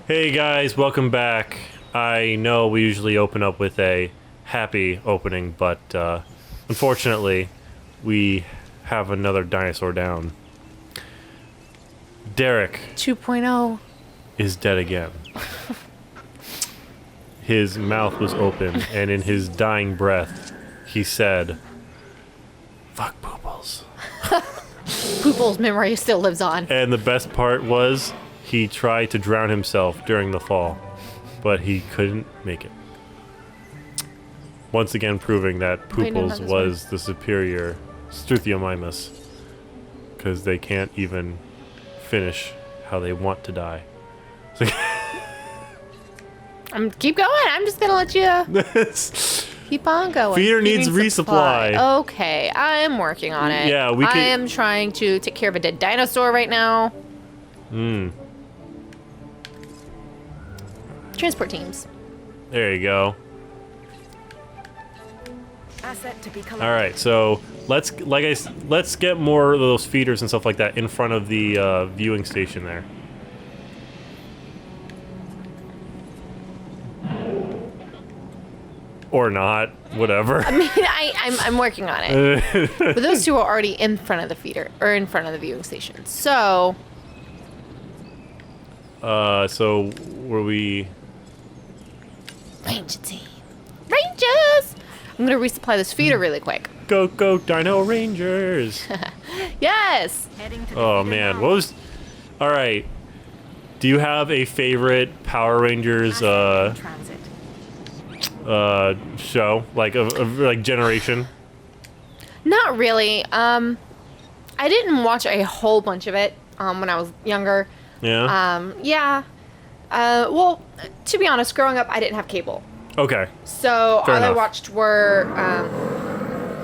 Hey guys, welcome back. I know we usually open up with a happy opening, but unfortunately, we have another dinosaur down. Derek 2.0 is dead again. His mouth was open, and in his dying breath, he said, "Fuck Pooples." Poople's memory still lives on. And the best part was, he tried to drown himself during the fall, but he couldn't make it. Once again proving that Pooples was the superior Struthiomimus, because they can't even finish how they want to die. Keep going. I'm just gonna let you keep on going. Feeder needs resupply. Okay, I'm working on it. Yeah, I am trying to take care of a dead dinosaur right now. Transport teams. There you go. Asset to be collected. All right, so let's get more of those feeders and stuff like that in front of the viewing station there. Or not, whatever. I mean, I'm working on it. But those two are already in front of the feeder, or in front of the viewing station. So. So were we? Ranger team. Rangers! I'm gonna resupply this feeder really quick. Go, go, Dino Rangers! Yes! Oh man, what was... Alright. Do you have a favorite Power Rangers, show? Like, like, generation? Not really. I didn't watch a whole bunch of it, when I was younger. Yeah? Yeah. Well, to be honest, growing up, I didn't have cable. Okay. So Fair all I enough. watched were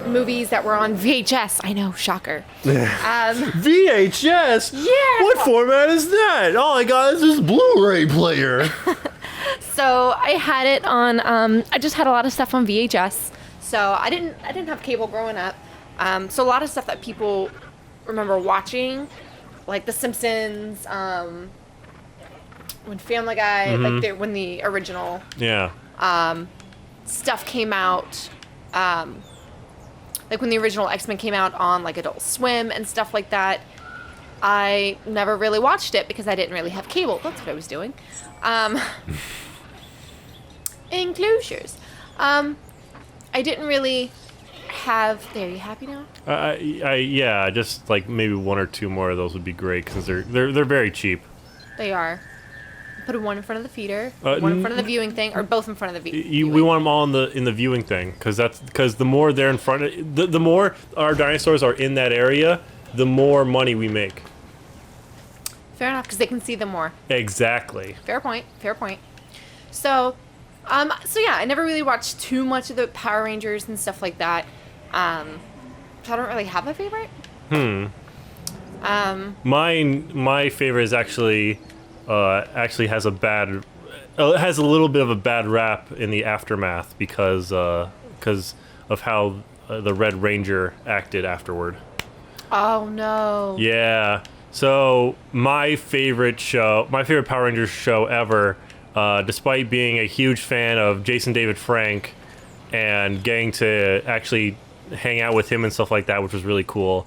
movies that were on VHS. I know, shocker. VHS? Yeah. What format is that? All I got is this Blu-ray player. So I had it on. I just had a lot of stuff on VHS. So I didn't have cable growing up. So a lot of stuff that people remember watching, like The Simpsons, when Family Guy, like when the original. Yeah. Stuff came out, like when the original X-Men came out on like Adult Swim and stuff like that. I never really watched it because I didn't really have cable. That's what I was doing. Enclosures. I didn't really have. There, you happy now? Yeah, just like maybe one or two more of those would be great because they're very cheap. They are. Put one in front of the feeder, one in front of the viewing thing, or both in front of the viewing. We want them all in the viewing thing because the more they're in front of the more our dinosaurs are in that area, the more money we make. Fair enough, because they can see them more. Exactly. Fair point. Fair point. So yeah, I never really watched too much of the Power Rangers and stuff like that. So I don't really have a favorite. My favorite is actually has a little bit of a bad rap in the aftermath because of how the Red Ranger acted afterward. Oh no. Yeah. So my favorite Power Rangers show ever, despite being a huge fan of Jason David Frank and getting to actually hang out with him and stuff like that, which was really cool.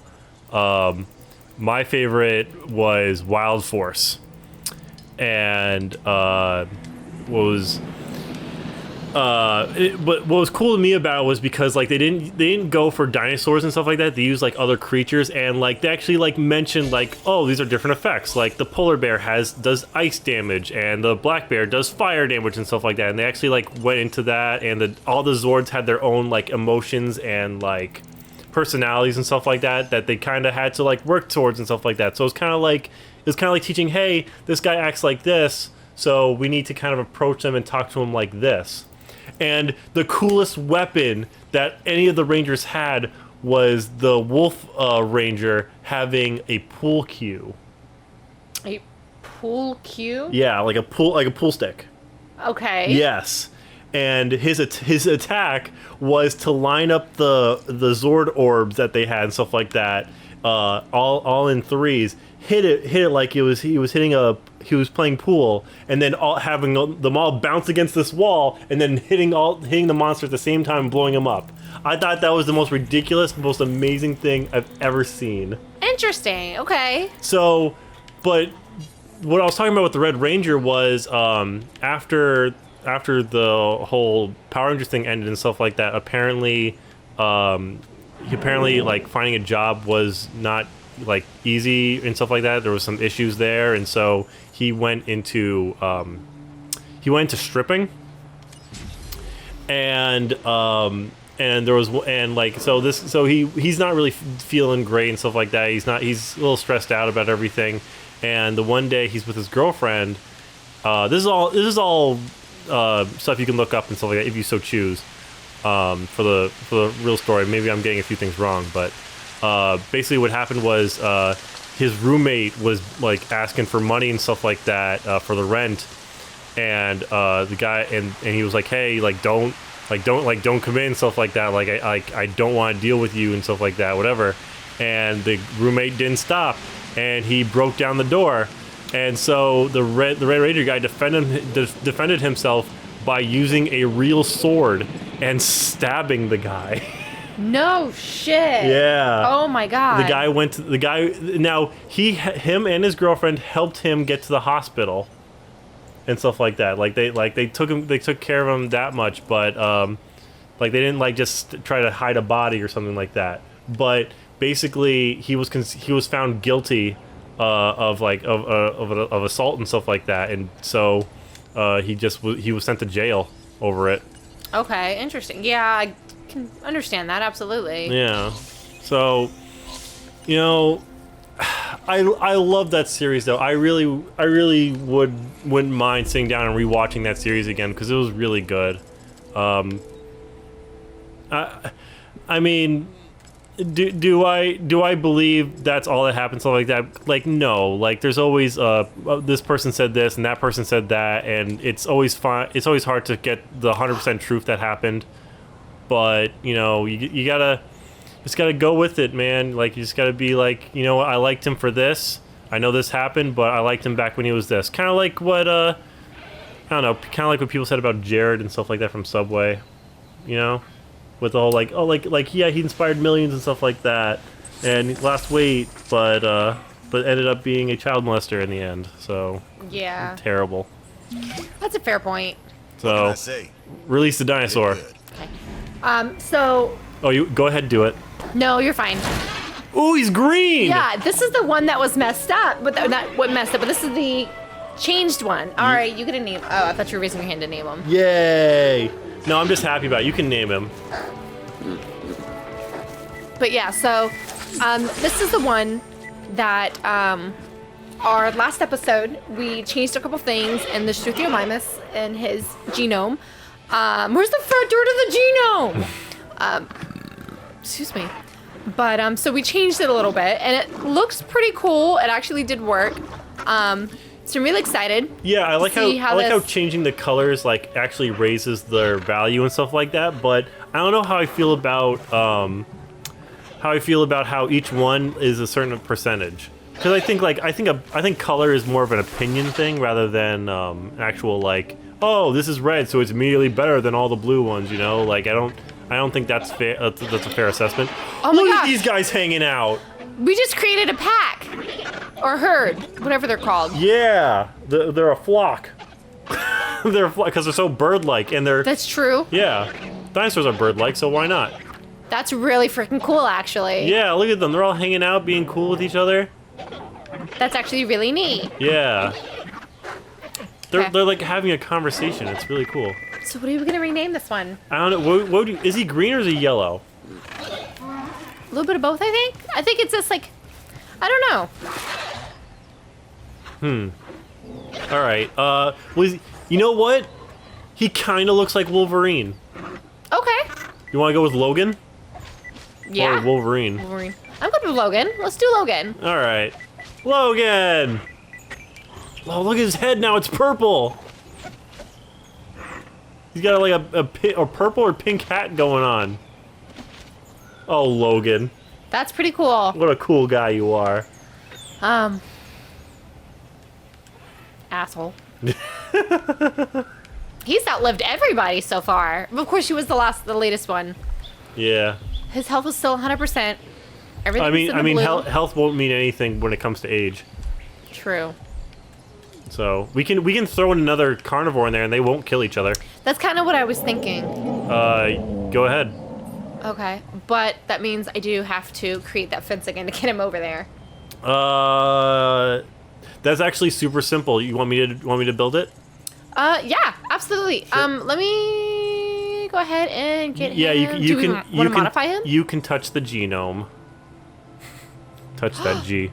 My favorite was Wild Force. And what was cool to me about it was because like they didn't go for dinosaurs and stuff like that. They used like other creatures and like they actually like mentioned like, oh, these are different effects. Like the polar bear does ice damage and the black bear does fire damage and stuff like that. And they actually like went into that, and all the Zords had their own like emotions and like personalities and stuff like that they kind of had to like work towards and stuff like that. So it's kind of like teaching, hey, this guy acts like this, so we need to kind of approach them and talk to him like this. And the coolest weapon that any of the Rangers had was the Wolf Ranger having a pool cue. A pool cue? Yeah, like a pool stick. Okay. Yes. And his attack was to line up the Zord orbs that they had and stuff like that all in threes, hit it like he was playing pool, and then having them all bounce against this wall, and then hitting the monster at the same time, and blowing them up. I thought that was the most ridiculous, most amazing thing I've ever seen. Interesting. Okay. So, but what I was talking about with the Red Ranger was after the whole Power Rangers thing ended and stuff like that. Apparently, like finding a job was not like easy and stuff like that. There was some issues there, and so he went into stripping, and there was he's not really feeling great and stuff like that. He's a little stressed out about everything. And the one day he's with his girlfriend. This is all stuff you can look up and stuff like that if you so choose. For the real story, maybe I'm getting a few things wrong, but basically what happened was his roommate was like asking for money and stuff like that for the rent, and the guy and he was like, hey, don't come in, stuff like that. Like I don't want to deal with you and stuff like that, whatever. And the roommate didn't stop, and he broke down the door, and so the Red Ranger guy defended himself by using a real sword and stabbing the guy. No shit. Yeah. Oh my god. Him and his girlfriend helped him get to the hospital and stuff like that. They took care of him that much, but they didn't just try to hide a body or something like that. But basically, he was found guilty of assault and stuff like that, and so he was sent to jail over it. Okay, interesting. Yeah, I can understand that, absolutely. Yeah. So, I love that series though. I really wouldn't mind sitting down and rewatching that series again because it was really good. I mean, do I believe that's all that happened, stuff like that? Like, no. Like, there's always this person said this and that person said that, and it's always fine. It's always hard to get the 100% truth that happened. But you gotta go with it, man. Like, you just gotta be like, I liked him for this. I know this happened, but I liked him back when he was this. Kind of like what I don't know. Kind of like what people said about Jared and stuff like that from Subway. With the whole yeah, he inspired millions and stuff like that, and he lost weight, but ended up being a child molester in the end. So yeah, terrible. That's a fair point. So release the dinosaur. Okay. So. Oh, you go ahead, do it. No, you're fine. Ooh, he's green. Yeah, this is the one that was messed up, but not what messed up, but this is the changed one. All right, you get a name. Oh, I thought you were raising your hand to name him. Yay! No, I'm just happy about it. You can name him. But yeah, so this is the one that our last episode, we changed a couple things in the Struthiomimus and his genome. Where's the front door to the genome? Excuse me. But so we changed it a little bit, and it looks pretty cool. It actually did work. So I'm really excited. Yeah, I like how changing the colors actually raises their value and stuff like that. But I don't know how I feel about how each one is a certain percentage. Because I think color is more of an opinion thing rather than actual oh, this is red, so it's immediately better than all the blue ones. I don't think that's fair. That's a fair assessment. Oh my Look God. at these guys hanging out. We just created a pack. Or herd. Whatever they're called. Yeah. They're a flock. They're a flock because they're so bird-like. And they're... That's true. Yeah. Dinosaurs are bird-like, so why not? That's really freaking cool, actually. Yeah, look at them. They're all hanging out, being cool with each other. That's actually really neat. Yeah. They're Okay. like having a conversation. It's really cool. So what are we going to rename this one? I don't know. Is he green or is he yellow? A little bit of both, I think. I think it's just I don't know. All right. You know what? He kind of looks like Wolverine. Okay. You want to go with Logan? Yeah. Or Wolverine? Wolverine. I'm good with Logan. Let's do Logan. All right. Logan! Oh, look at his head now. It's purple. He's got a purple or pink hat going on. Oh, Logan. That's pretty cool. What a cool guy you are. Asshole. He's outlived everybody so far. Of course, she was the latest one. Yeah. His health was still 100%. Everything's I mean, health won't mean anything when it comes to age. True. So we can throw in another carnivore in there, and they won't kill each other. That's kind of what I was thinking. Go ahead. Okay, but that means I do have to create that fence again to get him over there. That's actually super simple. You want me to build it? Yeah, absolutely. Sure. Let me go ahead and get him. Yeah, you can. Want You to can modify him? You can touch the genome. Touch that G.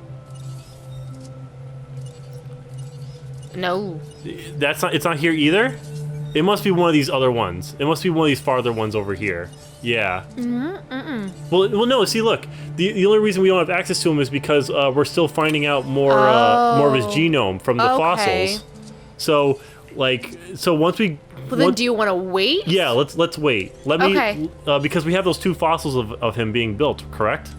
No. That's not. It's not here either. It must be one of these other ones. It must be one of these farther ones over here. Yeah. Well, no. See, look. The only reason we don't have access to him is because we're still finding out more of his genome from the fossils. So, once we. Well, then, do you want to wait? Yeah. Let's wait. Let me. Okay. Because we have those 2 fossils of him being built. Correct.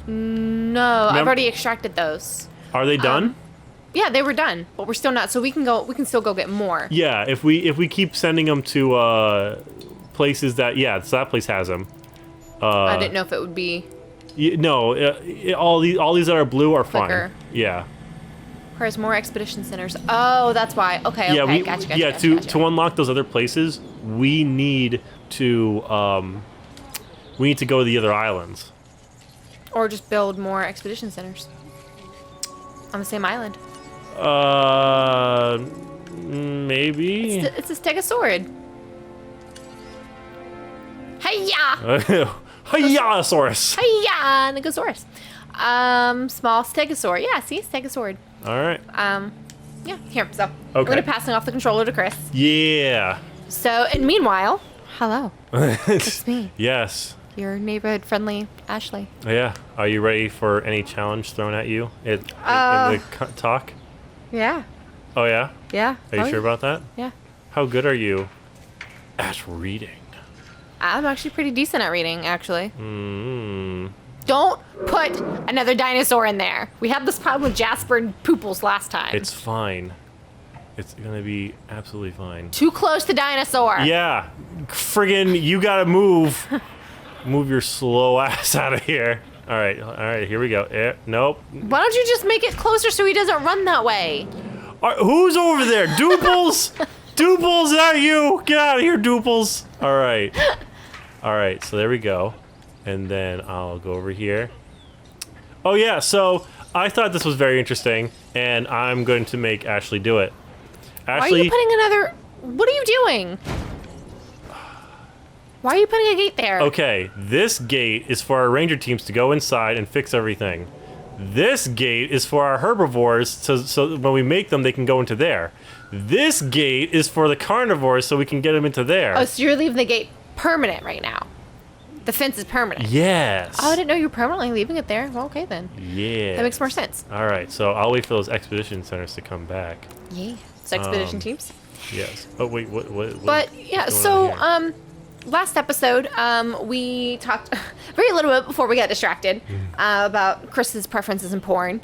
No, I've already extracted those. Are they done? Yeah, they were done, but we're still not. So we can still go get more. Yeah, if we keep sending them to places that so that place has them. I didn't know if it would be. No, all these that are blue are quicker. fine. Yeah. Requires more expedition centers. Oh, that's why. Okay. Yeah, okay. Gotcha. To unlock those other places, we need to go to the other islands. Or just build more expedition centers on the same island. Maybe. It's a stegosaurus. Hiya! Hiya-saurus. Hiya! Negosaurus. Small stegosaur. Yeah, see? Stegosaur. All right. Yeah, here. So, I'm Okay. going to be passing off the controller to Chris. Yeah. So, and meanwhile, hello. It's me, Yes. your neighborhood friendly Ashlie. Yeah. Are you ready for any challenge thrown at you in the talk? Yeah. Oh, yeah? Yeah. Are you sure about that? Yeah. How good are you at reading? I'm actually pretty decent at reading, actually. Mm. Don't put another dinosaur in there. We had this problem with Jasper and Pooples last time. It's fine. It's gonna be absolutely fine. Too close to dinosaur. Yeah. Friggin', you gotta move. Move your slow ass out of here. All right, here we go. Nope. Why don't you just make it closer so he doesn't run that way? Who's over there? Dooples? Dooples, is that you? Get out of here, Dooples. All right. All right, so there we go. And then I'll go over here. Oh, yeah, so I thought this was very interesting, and I'm going to make Ashlie do it. Why are you putting another... What are you doing? Why are you putting a gate there? Okay, this gate is for our ranger teams to go inside and fix everything. This gate is for our herbivores, so when we make them, they can go into there. This gate is for the carnivores, so we can get them into there. Oh, so you're leaving the gate permanent right now. The fence is permanent. Yes. Oh, I didn't know you were permanently leaving it there. Well, okay then. Yeah. That makes more sense. All right, so I'll wait for those expedition centers to come back. Yeah. So expedition teams. Yes. Oh wait, what But yeah, so last episode we talked very little bit before we got distracted about Chris's preferences in porn.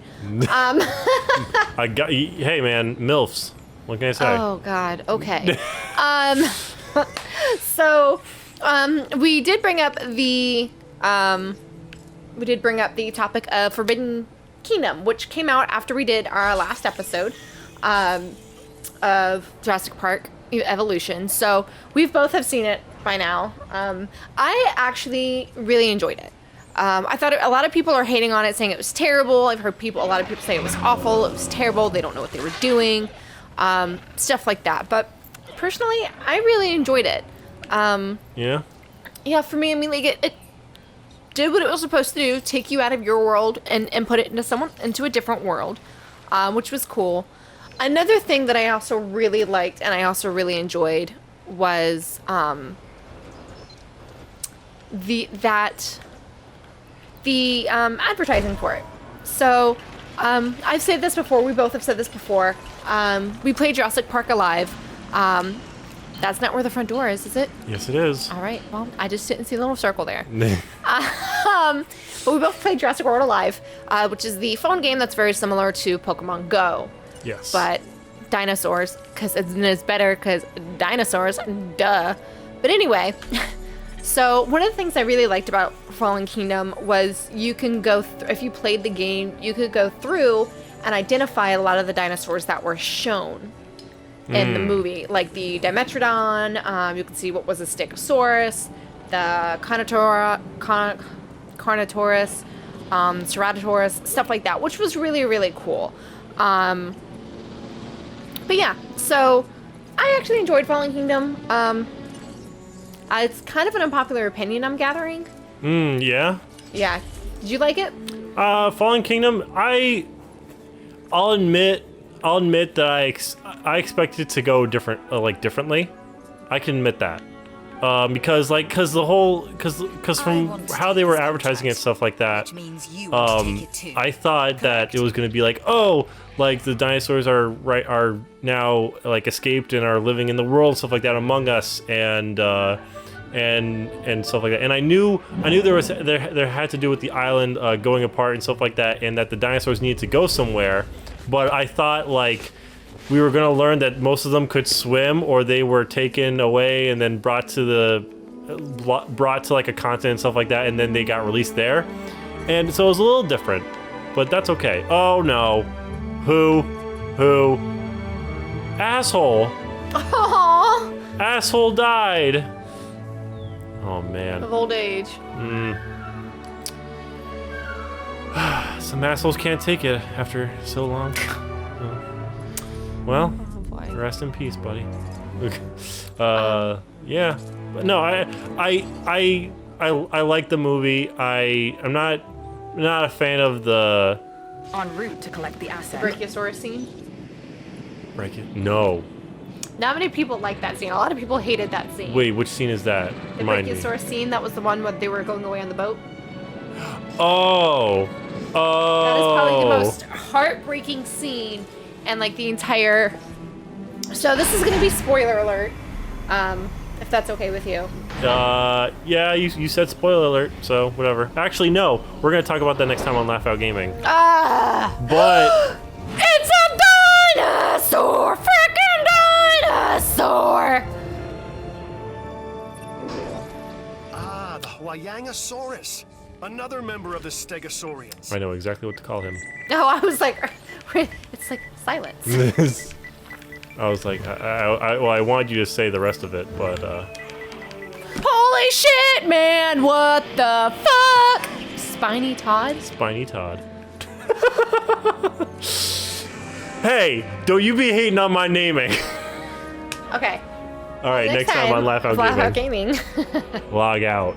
I got. Hey man, milfs. What can I say? Oh God. Okay. So we did bring up the topic of Forbidden Kingdom, which came out after we did our last episode of Jurassic Park Evolution. So we've both have seen it by now. I actually really enjoyed it. I thought a lot of people are hating on it, saying it was terrible. I've heard a lot of people say it was awful, it was terrible, they don't know what they were doing, stuff like that. But personally, I really enjoyed it. Yeah. Yeah, for me, I mean, like it did what it was supposed to do, take you out of your world and put it into a different world, which was cool. Another thing that I also really liked and I also really enjoyed was the advertising for it. So I've said this before. We both have said this before. We played Jurassic Park Alive, That's not where the front door is it? Yes, it is. All right. Well, I just didn't see the little circle there. But we both played Jurassic World Alive, which is the phone game that's very similar to Pokemon Go. Yes. But dinosaurs, because it's better because dinosaurs, duh. But anyway, so one of the things I really liked about Fallen Kingdom was you can go, if you played the game, you could go through and identify a lot of the dinosaurs that were shown in the movie, like the Dimetrodon. You can see what was a Stegosaurus, the Carnotaurus, Ceratosaurus, stuff like that, which was really, really cool. But yeah, so I actually enjoyed Fallen Kingdom. It's kind of an unpopular opinion, I'm gathering. Yeah. Yeah. Did you like it? Fallen Kingdom, I'll admit that I expected to go differently. I can admit that. Because from how they were advertising and stuff like that, I thought that it was going to be like, oh, like the dinosaurs are now like escaped and are living in the world, stuff like that, among us, and stuff like that. And I knew there had to do with the island going apart and stuff like that, and that the dinosaurs needed to go somewhere. But I thought like we were gonna learn that most of them could swim, or they were taken away and then brought to like a continent and stuff like that, and then they got released there. And so it was a little different, but that's okay. Oh no, who, asshole, Aww. asshole died. Oh man. Of old age. Some assholes can't take it after so long. Well, Oh boy. rest in peace, buddy. Yeah. But no, I like the movie. I'm not a fan of the En route to collect the asset. Brachiosaurus scene. No. Not many people like that scene. A lot of people hated that scene. Wait, which scene is that? The Remind me. Brachiosaurus scene, that was the one where they were going away on the boat. Oh. That is probably the most heartbreaking scene and like the entire. So this is gonna be spoiler alert, if that's okay with you. Yeah, you said spoiler alert, so whatever. Actually, no, we're gonna talk about that next time on Laugh Out Gaming. But It's a dinosaur! Freaking dinosaur! Ah, the Hawaiiangosaurus. Another member of the Stegosaurians. I know exactly what to call him. No, I was like, it's like silence. I was like, I wanted you to say the rest of it, but Holy shit, man! What the fuck? Spiny Todd? Spiny Todd. Hey, don't you be hating on my naming. Okay. All right, next time on Laugh Out Laugh Out Gaming. Gaming. Log out.